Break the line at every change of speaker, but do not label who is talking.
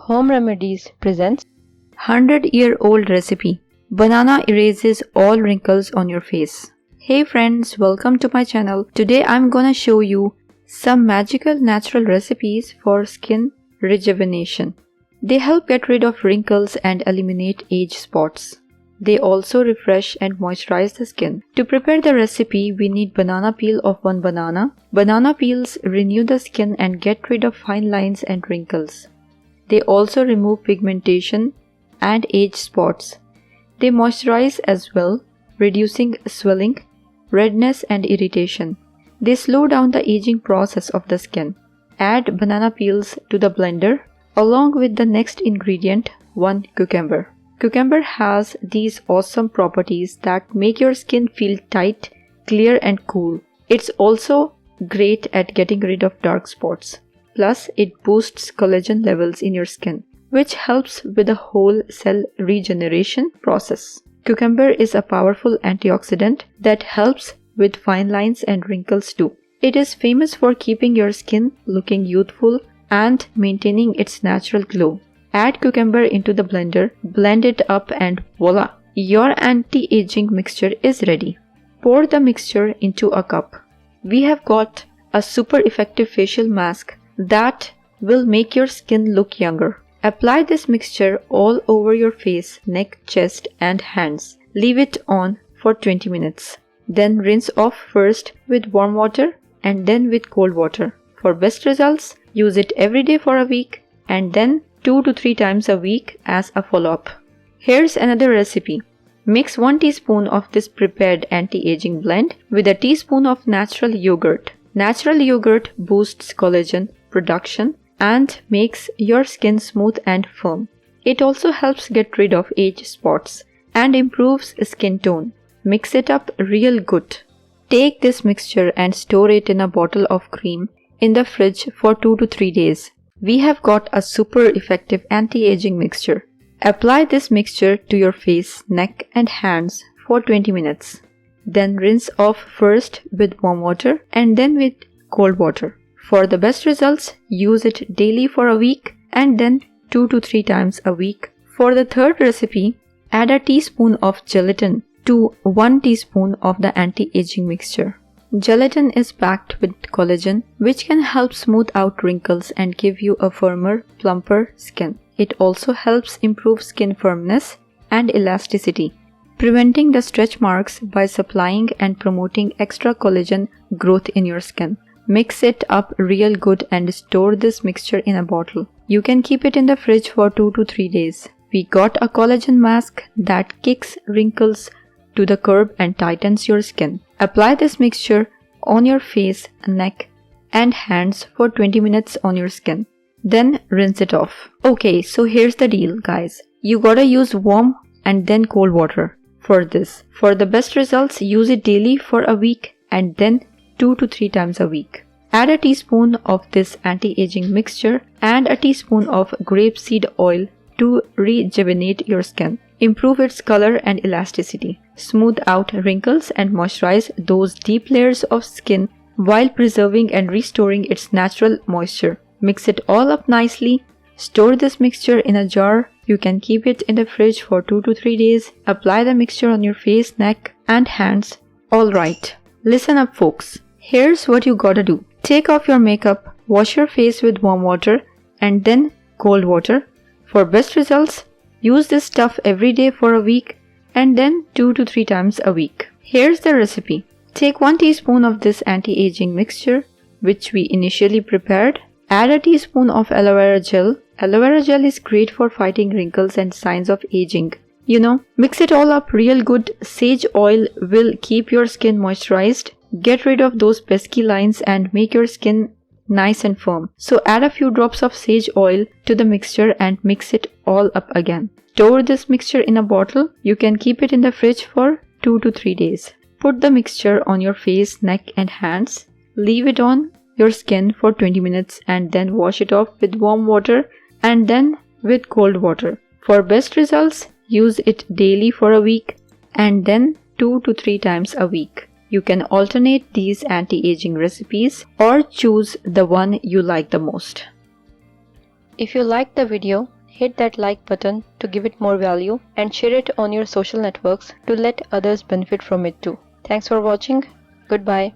Home Remedies presents
100-year-old recipe. Banana erases all wrinkles on your face. Hey friends, welcome to my channel. Today I'm gonna show you some magical natural recipes for skin rejuvenation. They help get rid of wrinkles and eliminate age spots. They also refresh and moisturize the skin. To prepare the recipe, we need banana peel of 1 banana. Banana peels renew the skin and get rid of fine lines and wrinkles. They also remove pigmentation and age spots. They moisturize as well, reducing swelling, redness and irritation. They slow down the aging process of the skin. Add banana peels to the blender along with the next ingredient, 1 cucumber. Cucumber has these awesome properties that make your skin feel tight, clear and cool. It's also great at getting rid of dark spots. Plus, it boosts collagen levels in your skin, which helps with the whole cell regeneration process. Cucumber is a powerful antioxidant that helps with fine lines and wrinkles too. It is famous for keeping your skin looking youthful and maintaining its natural glow. Add cucumber into the blender, blend it up and voila! Your anti-aging mixture is ready. Pour the mixture into a cup. We have got a super effective facial mask that will make your skin look younger. Apply this mixture all over your face, neck, chest and hands. Leave it on for 20 minutes. Then rinse off first with warm water and then with cold water. For best results, use it every day for a week and then 2 to 3 times a week as a follow-up. Here's another recipe. Mix 1 teaspoon of this prepared anti-aging blend with a teaspoon of natural yogurt. Natural yogurt boosts collagen production and makes your skin smooth and firm. It also helps get rid of age spots and improves skin tone. Mix it up real good. Take this mixture and store it in a bottle of cream in the fridge for 2 to 3 days. We have got a super effective anti-aging mixture. Apply this mixture to your face, neck and hands for 20 minutes. Then rinse off first with warm water and then with cold water. For the best results, use it daily for a week and then 2 to 3 times a week. For the third recipe, add a teaspoon of gelatin to 1 teaspoon of the anti-aging mixture. Gelatin is packed with collagen, which can help smooth out wrinkles and give you a firmer, plumper skin. It also helps improve skin firmness and elasticity, preventing the stretch marks by supplying and promoting extra collagen growth in your skin. Mix it up real good and store this mixture in a bottle. You can keep it in the fridge for 2 to 3 days. We got a collagen mask that kicks wrinkles to the curb and tightens your skin. Apply this mixture on your face, neck and hands for 20 minutes on your skin. Then rinse it off. Okay, so here's the deal guys. You gotta use warm and then cold water for this. For the best results, use it daily for a week and then 2 to 3 times a week. Add a teaspoon of this anti-aging mixture and a teaspoon of grape seed oil to rejuvenate your skin. Improve its color and elasticity. Smooth out wrinkles and moisturize those deep layers of skin while preserving and restoring its natural moisture. Mix it all up nicely. Store this mixture in a jar. You can keep it in the fridge for 2 to 3 days. Apply the mixture on your face, neck and hands. Alright, listen up folks. Here's what you gotta do. Take off your makeup, wash your face with warm water and then cold water. For best results, use this stuff every day for a week and then 2 to 3 times a week. Here's the recipe. Take 1 teaspoon of this anti-aging mixture, which we initially prepared. Add a teaspoon of aloe vera gel. Aloe vera gel is great for fighting wrinkles and signs of aging. Mix it all up real good. Sage oil will keep your skin moisturized, get rid of those pesky lines and make your skin nice and firm. So add a few drops of sage oil to the mixture and mix it all up again. Store this mixture in a bottle. You can keep it in the fridge for 2 to 3 days. Put the mixture on your face, neck and hands. Leave it on your skin for 20 minutes and then wash it off with warm water and then with cold water. For best results, use it daily for a week and then 2 to 3 times a week. You can alternate these anti-aging recipes or choose the one you like the most.
If you liked the video, hit that like button to give it more value and share it on your social networks to let others benefit from it too. Thanks for watching. Goodbye.